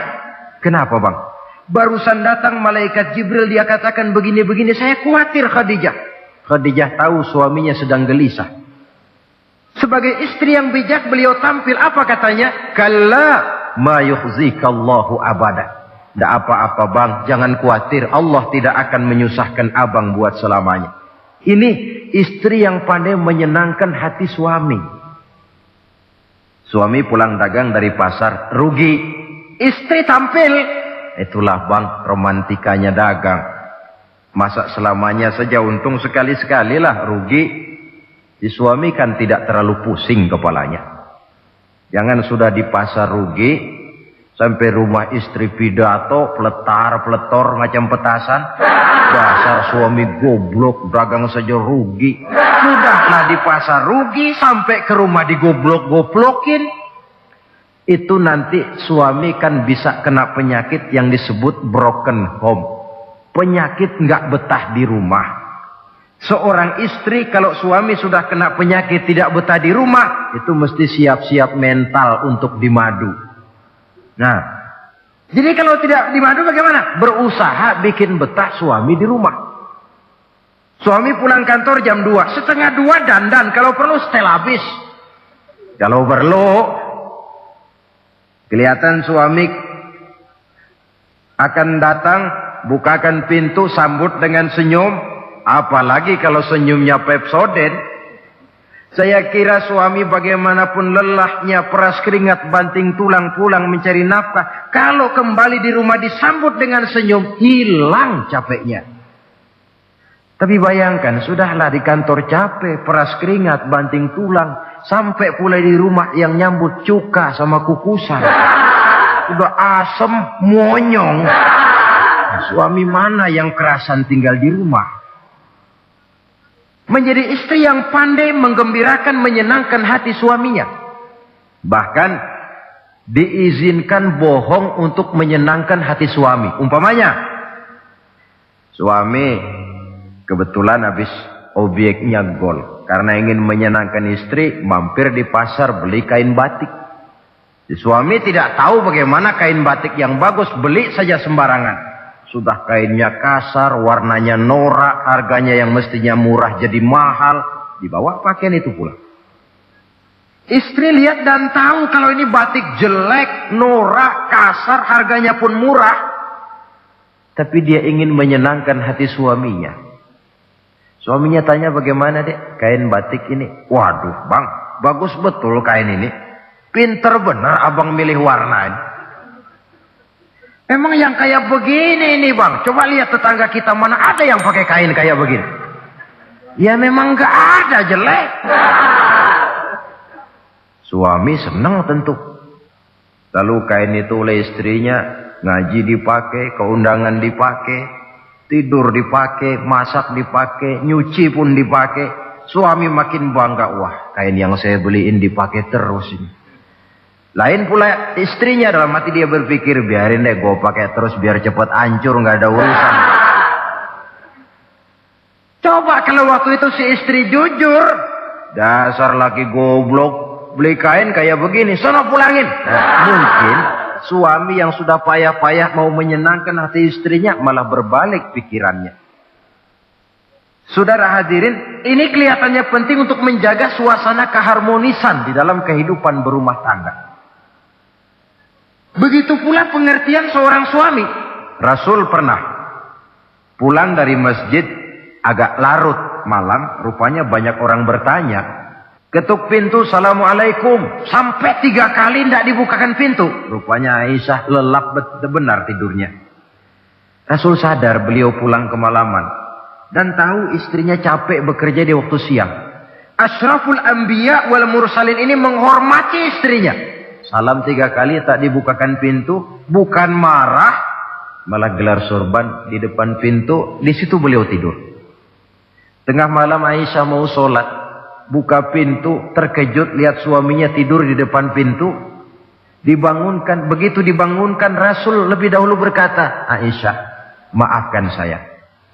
Kenapa bang? Barusan datang malaikat Jibril, dia katakan begini-begini, saya khawatir Khadijah. Khadijah tahu suaminya sedang gelisah. Sebagai istri yang bijak beliau tampil, apa katanya? Kalla ma yukhzikallahu abada. Tidak apa-apa bang, jangan khawatir, Allah tidak akan menyusahkan abang buat selamanya. Ini istri yang pandai menyenangkan hati suami. Suami pulang dagang dari pasar, rugi. Istri tampil, itulah bang romantikanya dagang. Masa selamanya saja untung sekali-sekali lah, rugi. Si suami kan tidak terlalu pusing kepalanya. Jangan sudah di pasar rugi, sampai rumah istri pidato, peletar-peletor macam petasan. Dasar suami goblok, dagang saja rugi. Sudahlah di pasar rugi, sampai ke rumah digoblok-goblokin. Itu nanti suami kan bisa kena penyakit yang disebut broken home. Penyakit nggak betah di rumah. Seorang istri kalau suami sudah kena penyakit tidak betah di rumah, itu mesti siap-siap mental untuk dimadu. Nah, jadi kalau tidak dimadu bagaimana? Berusaha bikin betah suami di rumah. Suami pulang kantor jam 2, setengah 2 dandan, kalau perlu setel habis. Kalau perlu, kelihatan suami akan datang, bukakan pintu, sambut dengan senyum. Apalagi kalau senyumnya Pepsodent. Saya kira suami bagaimanapun lelahnya, peras keringat, banting tulang, pulang mencari nafkah, kalau kembali di rumah disambut dengan senyum, hilang capeknya. Tapi bayangkan, sudahlah di kantor capek, peras keringat, banting tulang, sampai pula di rumah yang nyambut cuka sama kukusan. Udah asem, monyong. Suami mana yang kerasan tinggal di rumah? Menjadi istri yang pandai menggembirakan, menyenangkan hati suaminya. Bahkan diizinkan bohong untuk menyenangkan hati suami. Umpamanya, suami kebetulan habis obyeknya gol. Karena ingin menyenangkan istri, mampir di pasar beli kain batik. Si suami tidak tahu bagaimana kain batik yang bagus, beli saja sembarangan. Sudah kainnya kasar, warnanya norak, harganya yang mestinya murah jadi mahal, dibawa pakaian itu pula. Istri lihat dan tahu kalau ini batik jelek, norak, kasar, harganya pun murah. Tapi dia ingin menyenangkan hati suaminya. Suaminya tanya, bagaimana dek kain batik ini? Waduh bang, bagus betul kain ini. Pinter benar abang milih warna ini. Emang yang kayak begini ini bang, coba lihat tetangga kita mana ada yang pakai kain kayak begini. Ya memang gak ada, jelek. Suami senang tentu. Lalu kain itu oleh istrinya, ngaji dipakai, keundangan dipakai, tidur dipakai, masak dipakai, nyuci pun dipakai. Suami makin bangga, wah kain yang saya beliin dipakai terus ini. Lain pula istrinya, dalam hati dia berpikir, biarin deh gue pakai terus biar cepat hancur, nggak ada urusan. Coba kalau waktu itu si istri jujur, dasar laki goblok, beli kain kayak begini, sono pulangin. Nah, mungkin suami yang sudah payah-payah mau menyenangkan hati istrinya malah berbalik pikirannya. Saudara hadirin, ini kelihatannya penting untuk menjaga suasana keharmonisan di dalam kehidupan berumah tangga. Begitu pula pengertian seorang suami. Rasul pernah pulang dari masjid agak larut malam, rupanya banyak orang bertanya. Ketuk pintu, assalamualaikum, sampai 3 kali tidak dibukakan pintu. Rupanya Aisyah lelap benar tidurnya. Rasul sadar beliau pulang kemalaman dan tahu istrinya capek bekerja di waktu siang. Asyraful anbiya wal mursalin ini menghormati istrinya. Salam 3 kali tak dibukakan pintu, bukan marah, malah gelar sorban di depan pintu. Di situ beliau tidur. Tengah malam Aisyah mau sholat, buka pintu, terkejut lihat suaminya tidur di depan pintu. Dibangunkan, begitu dibangunkan Rasul lebih dahulu berkata, Aisyah, maafkan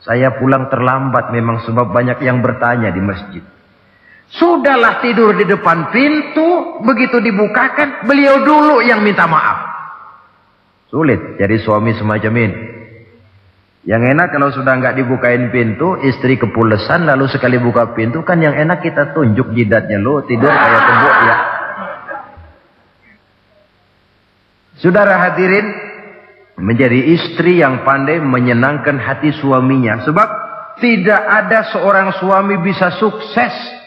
saya pulang terlambat memang sebab banyak yang bertanya di masjid. Sudahlah tidur di depan pintu, begitu dibukakan beliau dulu yang minta maaf. Sulit jadi suami semacam ini. Yang enak kalau sudah nggak dibukain pintu, istri kepulesan lalu sekali buka pintu, kan yang enak kita tunjuk jidatnya, lo tidur kayak tembok ya. Saudara hadirin, menjadi istri yang pandai menyenangkan hati suaminya, sebab tidak ada seorang suami bisa sukses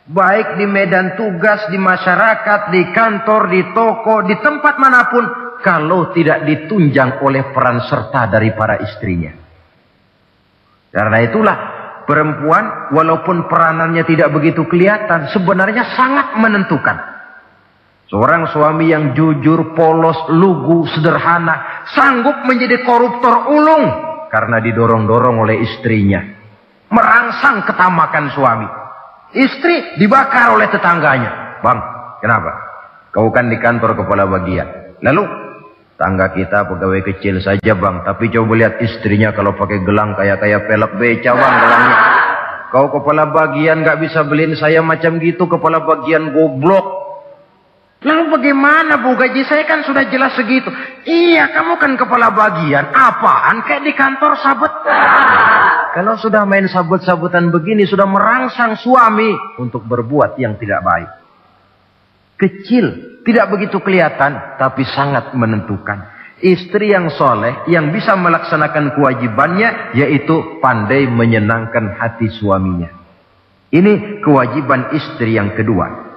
baik di medan tugas, di masyarakat, di kantor, di toko, di tempat manapun, kalau tidak ditunjang oleh peran serta dari para istrinya. Karena itulah perempuan walaupun peranannya tidak begitu kelihatan, sebenarnya sangat menentukan. Seorang suami yang jujur, polos, lugu, sederhana, sanggup menjadi koruptor ulung karena didorong-dorong oleh istrinya. Merangsang ketamakan suami. Istri dibakar oleh tetangganya. Bang, kenapa? Kau kan di kantor kepala bagian. Lalu, tangga kita pegawai kecil saja bang. Tapi coba lihat istrinya kalau pakai gelang kayak pelek beca bang gelangnya. Kau kepala bagian gak bisa beliin saya macam gitu, kepala bagian goblok. Lalu bagaimana bu, gaji saya kan sudah jelas segitu. Iya, kamu kan kepala bagian. Apaan kayak di kantor sabet. Kalau sudah main sabut-sabutan begini, sudah merangsang suami untuk berbuat yang tidak baik. Kecil, tidak begitu kelihatan, tapi sangat menentukan. Istri yang soleh, yang bisa melaksanakan kewajibannya, yaitu pandai menyenangkan hati suaminya. Ini kewajiban istri yang kedua.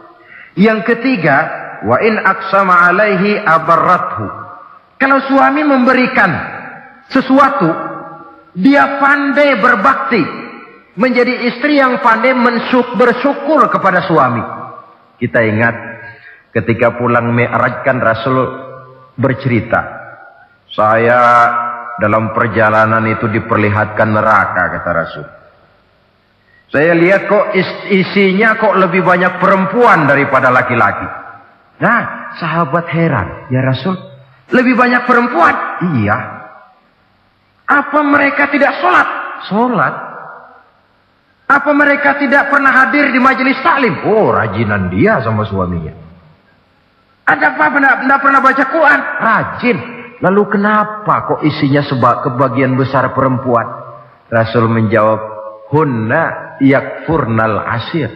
Yang ketiga, wa in aqsama alaihi abarrathu. Kalau suami memberikan sesuatu, dia pandai berbakti, menjadi istri yang pandai bersyukur kepada suami. Kita ingat ketika pulang Mi'raj kan Rasul bercerita, saya dalam perjalanan itu diperlihatkan neraka, kata Rasul. Saya lihat kok isinya kok lebih banyak perempuan daripada laki-laki. Nah, sahabat heran, ya Rasul, lebih banyak perempuan? Iya. Apa mereka tidak sholat? Sholat. Apa mereka tidak pernah hadir di majelis taklim? Oh, rajinan dia sama suaminya. Ada apa? Tidak pernah baca Quran? Rajin. Lalu kenapa kok isinya kebagian besar perempuan? Rasul menjawab, hunna yakfurnal asir.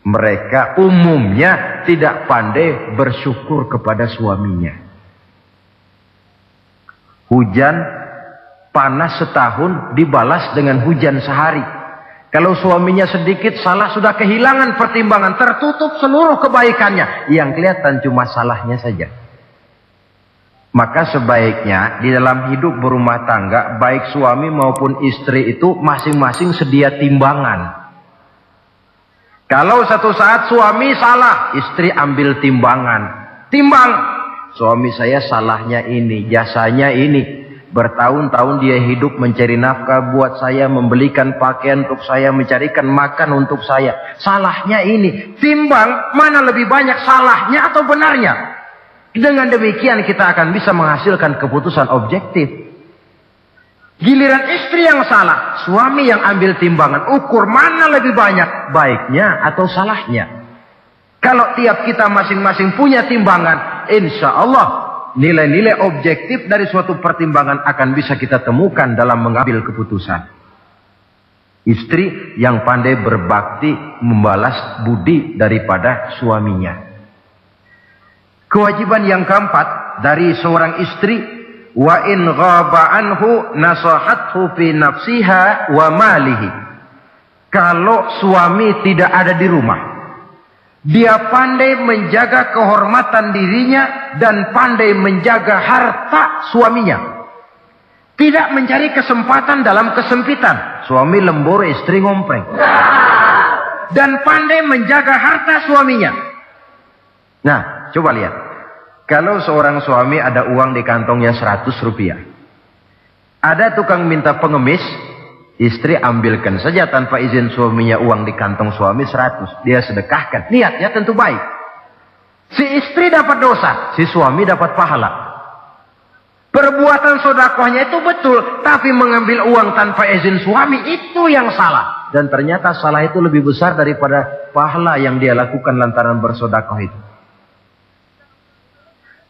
Mereka umumnya tidak pandai bersyukur kepada suaminya. Hujan panas setahun dibalas dengan hujan sehari. Kalau suaminya sedikit salah, sudah kehilangan pertimbangan, tertutup seluruh kebaikannya. Yang kelihatan cuma salahnya saja. Maka sebaiknya di dalam hidup berumah tangga, baik suami maupun istri itu masing-masing sedia timbangan. Kalau satu saat suami salah, istri ambil timbangan. Timbang, suami saya salahnya ini, jasanya ini. Bertahun-tahun dia hidup mencari nafkah buat saya, membelikan pakaian untuk saya, mencarikan makan untuk saya. Salahnya ini. Timbang, mana lebih banyak salahnya atau benarnya? Dengan demikian kita akan bisa menghasilkan keputusan objektif. Giliran istri yang salah, suami yang ambil timbangan, ukur mana lebih banyak, baiknya atau salahnya. Kalau tiap kita masing-masing punya timbangan, insya Allah nilai-nilai objektif dari suatu pertimbangan akan bisa kita temukan dalam mengambil keputusan. Istri yang pandai berbakti membalas budi daripada suaminya. Kewajiban yang keempat dari seorang istri, wa in ghaba anhu nasahathu fi nafsiha wa malihi. Kalau suami tidak ada di rumah, dia pandai menjaga kehormatan dirinya dan pandai menjaga harta suaminya. Tidak mencari kesempatan dalam kesempitan. Suami lembur, istri ngompreng. Dan pandai menjaga harta suaminya. Nah, coba lihat. Kalau seorang suami ada uang di kantongnya 100 rupiah. Ada tukang minta pengemis, istri ambilkan saja tanpa izin suaminya uang di kantong suami 100. Dia sedekahkan. Niatnya tentu baik. Si istri dapat dosa, si suami dapat pahala. Perbuatan sedekahnya itu betul, tapi mengambil uang tanpa izin suami itu yang salah. Dan ternyata salah itu lebih besar daripada pahala yang dia lakukan lantaran bersedekah itu.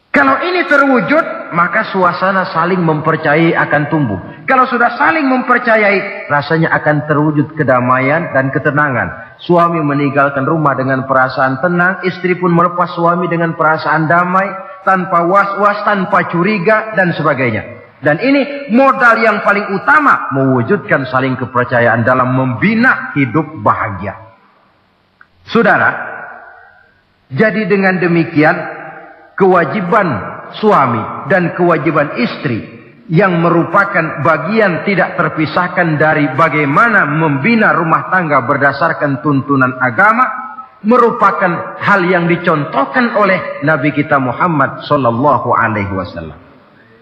Kalau ini terwujud, maka suasana saling mempercayai akan tumbuh. Kalau sudah saling mempercayai, rasanya akan terwujud kedamaian dan ketenangan. Suami meninggalkan rumah dengan perasaan tenang, istri pun melepas suami dengan perasaan damai, tanpa was-was, tanpa curiga, dan sebagainya. Dan ini modal yang paling utama, mewujudkan saling kepercayaan dalam membina hidup bahagia. Saudara, jadi dengan demikian, kewajiban suami dan kewajiban istri yang merupakan bagian tidak terpisahkan dari bagaimana membina rumah tangga berdasarkan tuntunan agama, merupakan hal yang dicontohkan oleh Nabi kita Muhammad sallallahu alaihi wasallam.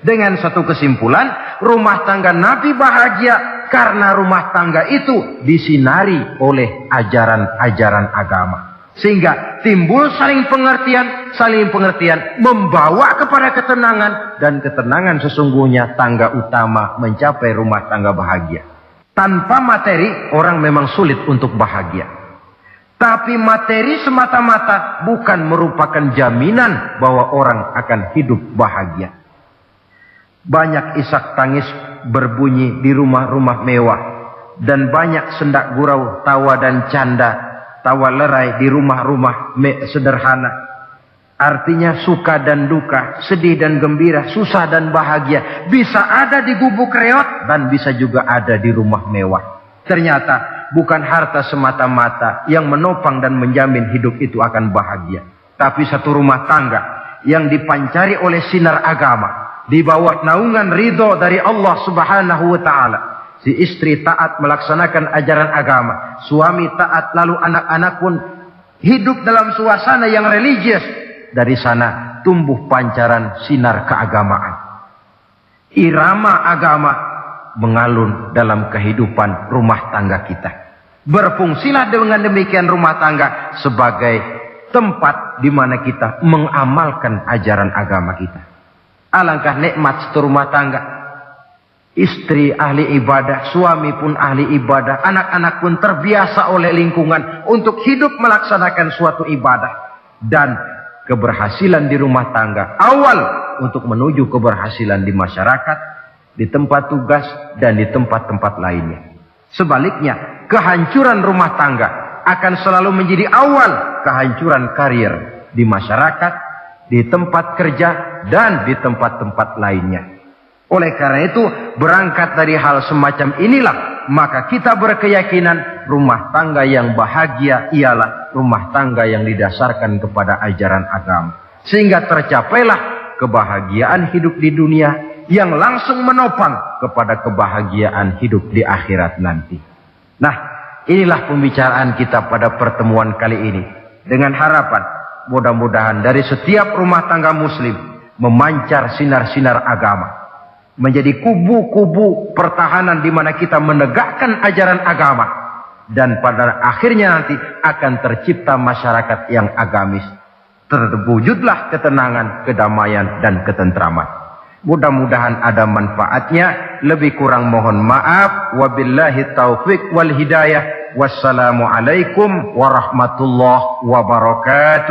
Dengan satu kesimpulan, rumah tangga Nabi bahagia karena rumah tangga itu disinari oleh ajaran-ajaran agama. Sehingga timbul saling pengertian membawa kepada ketenangan, dan ketenangan sesungguhnya tangga utama mencapai rumah tangga bahagia. Tanpa materi orang memang sulit untuk bahagia. Tapi materi semata-mata bukan merupakan jaminan bahwa orang akan hidup bahagia. Banyak isak tangis berbunyi di rumah-rumah mewah, dan banyak sendak gurau, tawa dan canda, tawa lerai di rumah-rumah sederhana. Artinya suka dan duka, sedih dan gembira, susah dan bahagia bisa ada di gubuk reot dan bisa juga ada di rumah mewah. Ternyata bukan harta semata-mata yang menopang dan menjamin hidup itu akan bahagia, tapi satu rumah tangga yang dipancari oleh sinar agama, di bawah naungan ridho dari Allah Subhanahu wa taala. Si istri taat melaksanakan ajaran agama, suami taat, lalu anak-anak pun hidup dalam suasana yang religius. Dari sana tumbuh pancaran sinar keagamaan. Irama agama mengalun dalam kehidupan rumah tangga kita. Berfungsilah dengan demikian rumah tangga sebagai tempat di mana kita mengamalkan ajaran agama kita. Alangkah nikmat satu rumah tangga. Istri ahli ibadah, suami pun ahli ibadah, anak-anak pun terbiasa oleh lingkungan untuk hidup melaksanakan suatu ibadah. Dan keberhasilan di rumah tangga awal untuk menuju keberhasilan di masyarakat, di tempat tugas, dan di tempat-tempat lainnya. Sebaliknya, kehancuran rumah tangga akan selalu menjadi awal kehancuran karir di masyarakat, di tempat kerja, dan di tempat-tempat lainnya. Oleh karena itu, berangkat dari hal semacam inilah, maka kita berkeyakinan rumah tangga yang bahagia ialah rumah tangga yang didasarkan kepada ajaran agama. Sehingga tercapailah kebahagiaan hidup di dunia yang langsung menopang kepada kebahagiaan hidup di akhirat nanti. Nah, inilah pembicaraan kita pada pertemuan kali ini. Dengan harapan, mudah-mudahan dari setiap rumah tangga muslim memancar sinar-sinar agama. Menjadi kubu-kubu pertahanan di mana kita menegakkan ajaran agama. Dan pada akhirnya nanti akan tercipta masyarakat yang agamis. Terwujudlah ketenangan, kedamaian, dan ketentraman. Mudah-mudahan ada manfaatnya. Lebih kurang mohon maaf. Wabillahi taufiq wal hidayah. Wassalamualaikum warahmatullahi wabarakatuh.